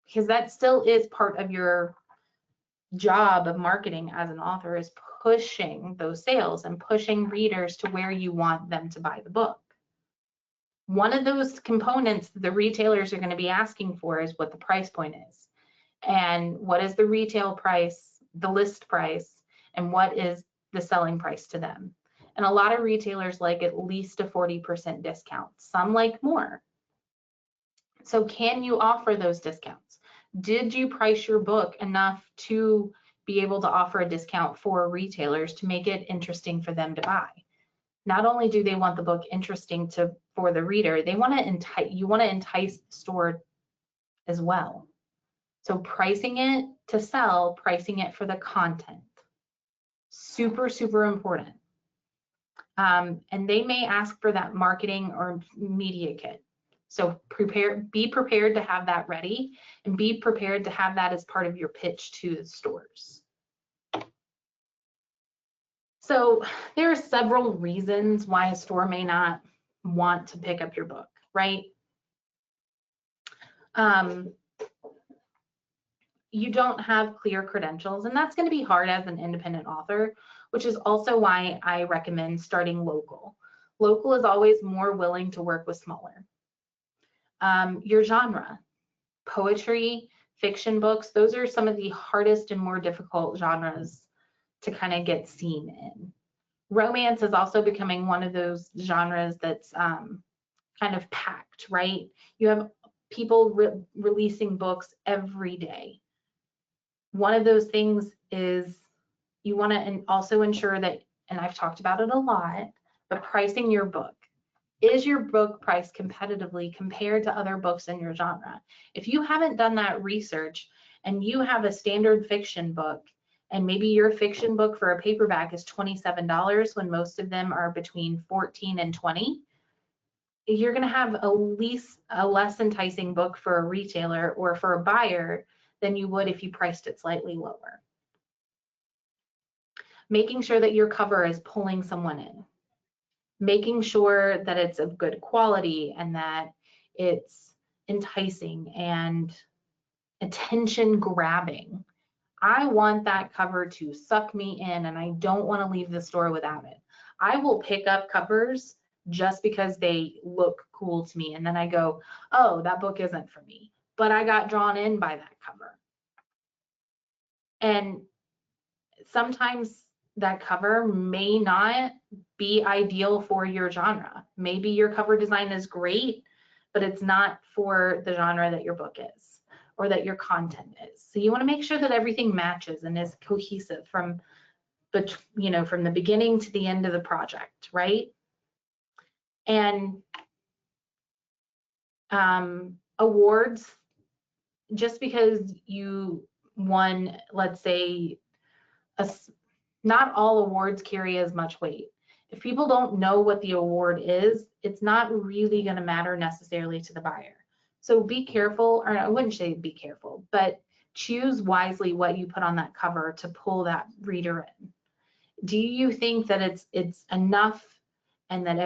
[SPEAKER 1] Because that still is part of your job of marketing as an author, is pushing those sales and pushing readers to where you want them to buy the book. One of those components the retailers are going to be asking for is what the price point is, and what is the retail price, the list price, and what is the selling price to them. And a lot of retailers like at least a 40% discount. Some like more. So can you offer those discounts? Did you price your book enough to be able to offer a discount for retailers to make it interesting for them to buy? Not only do they want the book interesting for the reader, they want to entice the store as well. So pricing it to sell, pricing it for the content. Super, super important. And they may ask for that marketing or media kit. So be prepared to have that ready, and be prepared to have that as part of your pitch to the stores. So there are several reasons why a store may not want to pick up your book, right? You don't have clear credentials, and that's going to be hard as an independent author, which is also why I recommend starting local. Local is always more willing to work with smaller. Your genre, poetry, fiction books, those are some of the hardest and more difficult genres to kind of get seen in. Romance is also becoming one of those genres that's kind of packed, right? You have people releasing books every day. One of those things is you want to also ensure that, and I've talked about it a lot, but pricing your book. Is your book priced competitively compared to other books in your genre? If you haven't done that research and you have a standard fiction book, and maybe your fiction book for a paperback is $27 when most of them are between $14 and $20, you're going to have a less enticing book for a retailer or for a buyer than you would if you priced it slightly lower. Making sure that your cover is pulling someone in. Making sure that it's of good quality and that it's enticing and attention grabbing. I want that cover to suck me in, and I don't want to leave the store without it. I will pick up covers just because they look cool to me, and then I go, oh, that book isn't for me, but I got drawn in by that cover. And sometimes that cover may not be ideal for your genre. Maybe your cover design is great, but it's not for the genre that your book is or that your content is. So you want to make sure that everything matches and is cohesive from the beginning to the end of the project, right? And awards, just because you won, let's say, not all awards carry as much weight. If people don't know what the award is, it's not really going to matter necessarily to the buyer. So be careful, or I wouldn't say be careful, but choose wisely what you put on that cover to pull that reader in. Do you think that it's enough, and that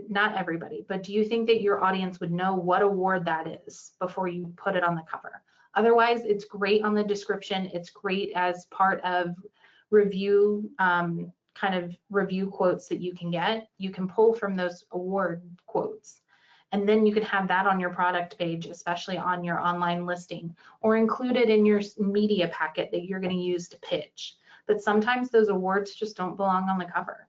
[SPEAKER 1] not everybody, but do you think that your audience would know what award that is before you put it on the cover? Otherwise, it's great on the description. It's great as part of review, kind of review quotes that you can get. You can pull from those award quotes, and then you can have that on your product page, especially on your online listing, or include it in your media packet that you're going to use to pitch. But sometimes those awards just don't belong on the cover.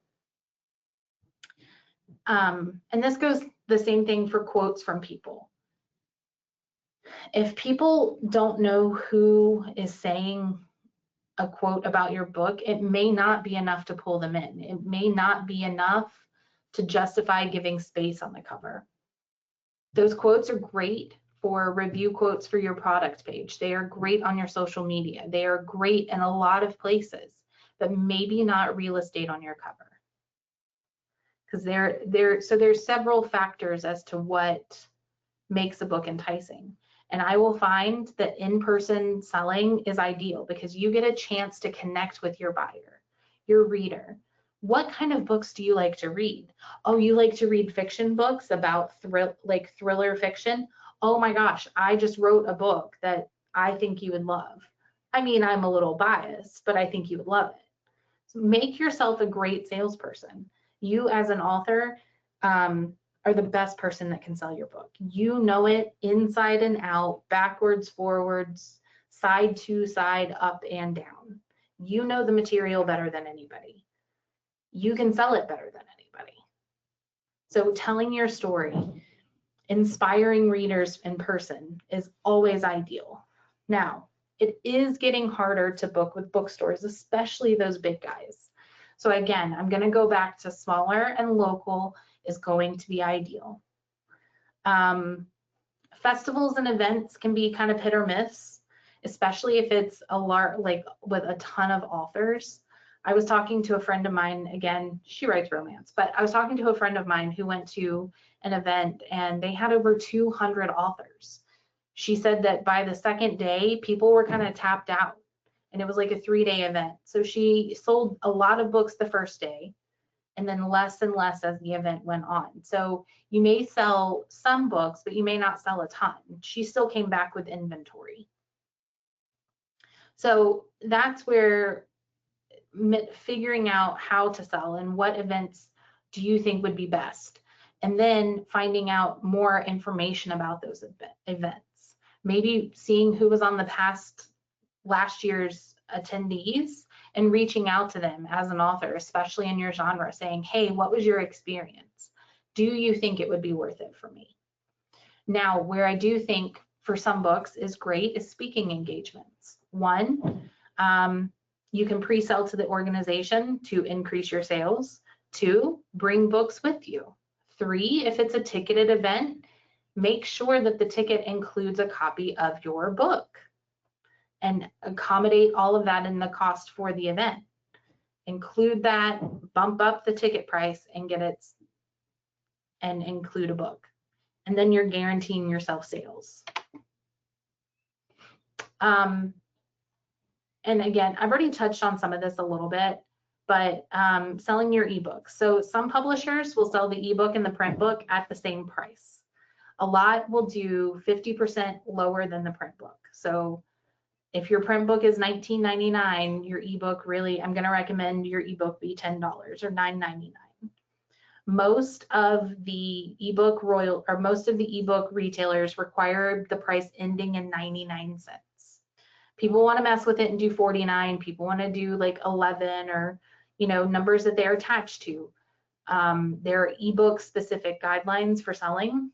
[SPEAKER 1] And this goes the same thing for quotes from people. If people don't know who is saying a quote about your book, it may not be enough to pull them in. It may not be enough to justify giving space on the cover. Those quotes are great for review quotes for your product page. They are great on your social media. They are great in a lot of places, but maybe not real estate on your cover. Because there's several factors as to what makes a book enticing. And I will find that in-person selling is ideal because you get a chance to connect with your buyer, your reader. What kind of books do you like to read? Oh, you like to read fiction books about thriller fiction? Oh my gosh, I just wrote a book that I think you would love. I mean, I'm a little biased, but I think you would love it. So make yourself a great salesperson. You as an author are the best person that can sell your book. You know it inside and out, backwards, forwards, side to side, up and down. You know the material better than anybody. You can sell it better than anybody. So telling your story, inspiring readers in person is always ideal. Now, it is getting harder to book with bookstores, especially those big guys. So again, I'm going to go back to smaller and local is going to be ideal. Festivals and events can be kind of hit or miss, especially if it's a large, like with a ton of authors. I was talking to a friend of mine, again, she writes romance, but I was talking to a friend of mine who went to an event and they had over 200 authors. She said that by the second day, people were kind of tapped out and it was like a 3-day event. So she sold a lot of books the first day and then less and less as the event went on. So you may sell some books, but you may not sell a ton. She still came back with inventory. So that's where figuring out how to sell and what events do you think would be best, and then finding out more information about those events. Maybe seeing who was on the last year's attendees and reaching out to them as an author, especially in your genre, saying, hey, what was your experience? Do you think it would be worth it for me? Now, where I do think for some books is great is speaking engagements. One, you can pre-sell to the organization to increase your sales. 2, bring books with you. 3, if it's a ticketed event, make sure that the ticket includes a copy of your book and accommodate all of that in the cost for the event. Include that, bump up the ticket price and get it and include a book. And then you're guaranteeing yourself sales. And again, I've already touched on some of this a little bit, but selling your ebook. So some publishers will sell the ebook and the print book at the same price. A lot will do 50% lower than the print book. So if your print book is $19.99, your ebook really, I'm going to recommend your ebook be $10 or $9.99. Most of the ebook retailers require the price ending in 99 cents. People want to mess with it and do 49. People want to do like 11 or, you know, numbers that they're attached to. There are ebook specific guidelines for selling.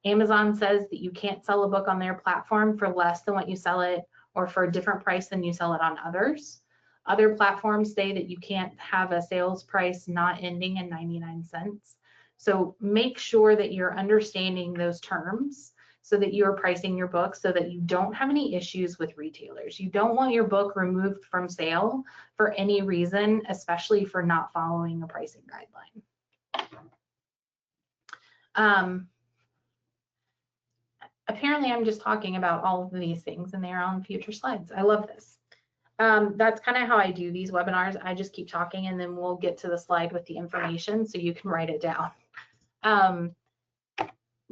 [SPEAKER 1] Amazon says that you can't sell a book on their platform for less than what you sell it or for a different price than you sell it on others. Other platforms say that you can't have a sales price not ending in 99 cents. So make sure that you're understanding those terms so that you are pricing your book so that you don't have any issues with retailers. You don't want your book removed from sale for any reason, especially for not following a pricing guideline. Apparently I'm just talking about all of these things and they're on future slides. I love this. That's kind of how I do these webinars. I just keep talking and then we'll get to the slide with the information so you can write it down.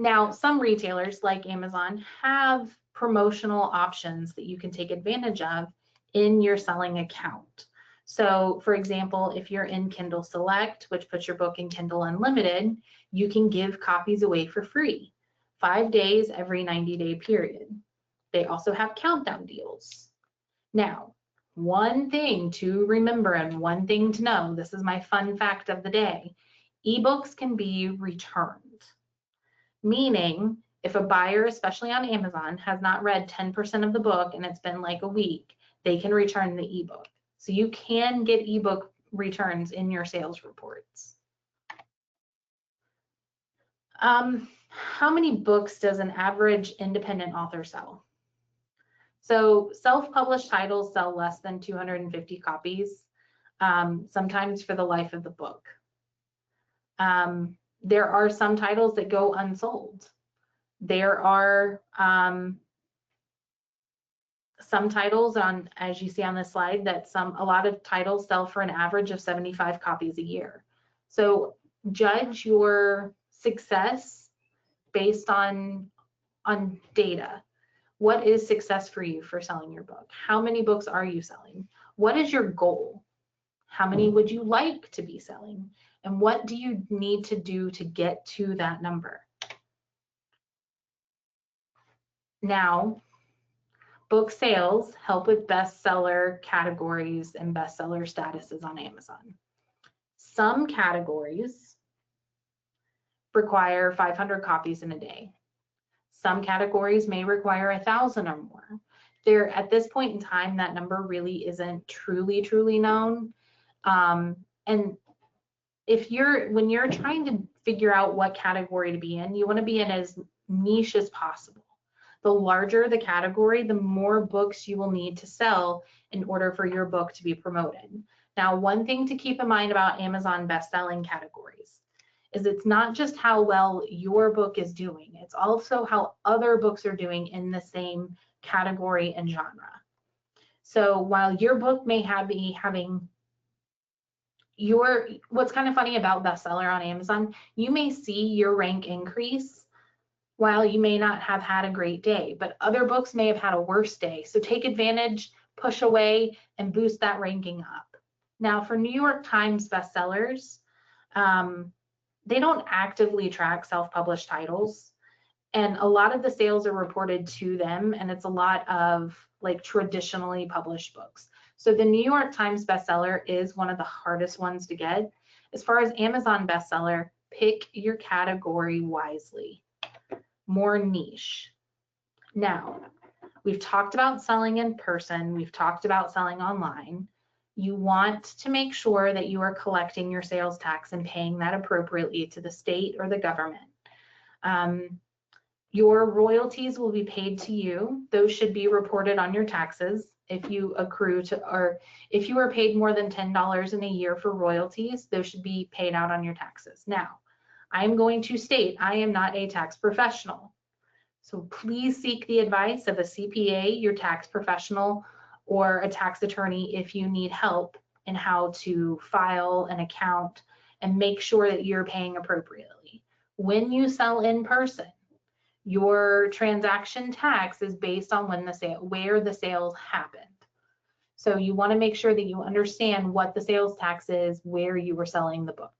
[SPEAKER 1] Now, some retailers like Amazon have promotional options that you can take advantage of in your selling account. So for example, if you're in Kindle Select, which puts your book in Kindle Unlimited, you can give copies away for free, 5 days every 90-day period. They also have countdown deals. Now, one thing to remember and one thing to know, this is my fun fact of the day, ebooks can be returned. Meaning, if a buyer, especially on Amazon, has not read 10% of the book and it's been like a week, they can return the ebook. So you can get ebook returns in your sales reports. How many books does an average independent author sell? So self-published titles sell less than 250 copies, sometimes for the life of the book. There are some titles that go unsold. There are some titles on, as you see on this slide, that a lot of titles sell for an average of 75 copies a year. So judge your success based on data. What is success for you for selling your book? How many books are you selling? What is your goal? How many would you like to be selling? And what do you need to do to get to that number? Now, book sales help with bestseller categories and bestseller statuses on Amazon. Some categories require 500 copies in a day. Some categories may require 1,000 or more. At this point in time, that number really isn't truly known. And when you're trying to figure out what category to be in, you want to be in as niche as possible. The larger the category, the more books you will need to sell in order for your book to be promoted. Now, one thing to keep in mind about Amazon best-selling categories is it's not just how well your book is doing, it's also how other books are doing in the same category and genre. So while your book may be having what's kind of funny about bestseller on Amazon, you may see your rank increase while you may not have had a great day, but other books may have had a worse day. So take advantage, push away, and boost that ranking up. Now, for New York Times bestsellers, they don't actively track self-published titles, and a lot of the sales are reported to them, and it's a lot of like traditionally published books. So the New York Times bestseller is one of the hardest ones to get. As far as Amazon bestseller, pick your category wisely. More niche. Now, we've talked about selling in person, we've talked about selling online. You want to make sure that you are collecting your sales tax and paying that appropriately to the state or the government. Your royalties will be paid to you. Those should be reported on your taxes if you accrue to, or if you are paid more than $10 in a year for royalties, those should be paid out on your taxes. Now, I am going to state I am not a tax professional. So please seek the advice of a CPA, your tax professional, or a tax attorney if you need help in how to file an account and make sure that you're paying appropriately. When you sell in person, your transaction tax is based on where the sales happened. So you want to make sure that you understand what the sales tax is where you were selling the book.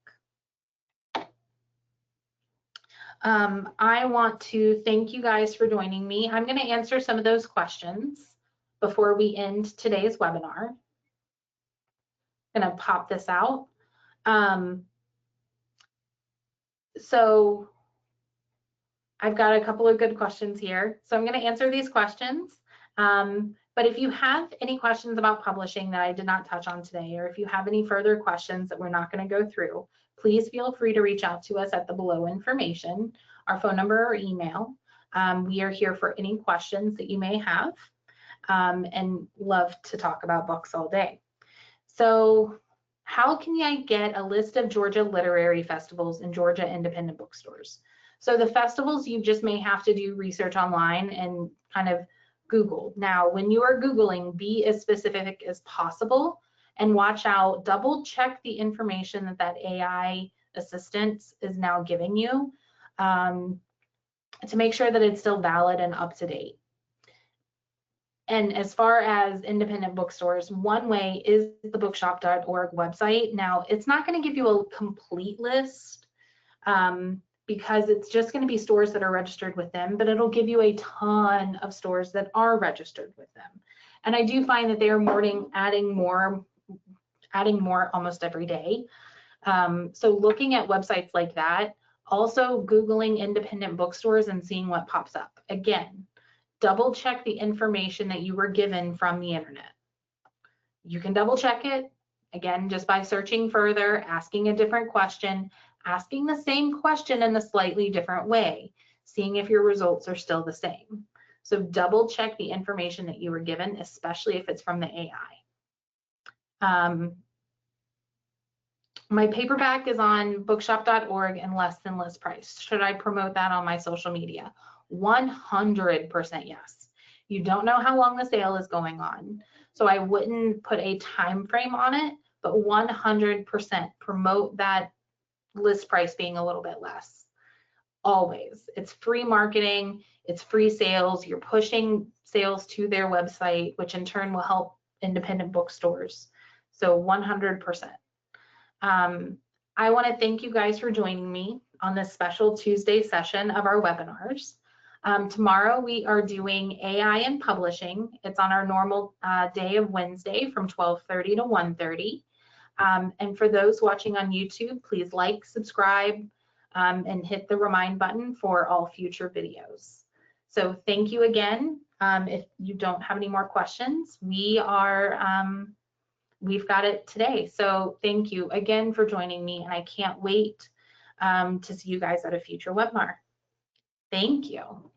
[SPEAKER 1] I want to thank you guys for joining me. I'm going to answer some of those questions before we end today's webinar. I'm going to pop this out. So I've got a couple of good questions here. So I'm going to answer these questions. But if you have any questions about publishing that I did not touch on today, or if you have any further questions that we're not going to go through, please feel free to reach out to us at the below information, our phone number or email. We are here for any questions that you may have, and love to talk about books all day. So how can I get a list of Georgia literary festivals and Georgia independent bookstores? So the festivals, you just may have to do research online and kind of Google. Now, when you are Googling, be as specific as possible and watch out, double check the information that AI assistant is now giving you to make sure that it's still valid and up to date. And as far as independent bookstores, one way is the bookshop.org website. Now, it's not going to give you a complete list because it's just going to be stores that are registered with them, but it'll give you a ton of stores that are registered with them. And I do find that they are adding more almost every day. So looking at websites like that, also Googling independent bookstores and seeing what pops up. Again, double check the information that you were given from the internet. You can double check it, again, just by searching further, asking a different question, asking the same question in a slightly different way, seeing if your results are still the same. So double check the information that you were given, especially if it's from the AI. My paperback is on bookshop.org and less than list price. Should I promote that on my social media? 100% yes. You don't know how long the sale is going on, so I wouldn't put a time frame on it, but 100% promote that list price being a little bit less. Always. It's free marketing, it's free sales, you're pushing sales to their website, which in turn will help independent bookstores. So 100%. I want to thank you guys for joining me on this special Tuesday session of our webinars. Tomorrow we are doing AI and publishing. It's on our normal day of Wednesday from 12:30 to 1:30. And for those watching on YouTube, please like, subscribe, and hit the remind button for all future videos. So thank you again. If you don't have any more questions, we've got it today. So thank you again for joining me, and I can't wait to see you guys at a future webinar. Thank you.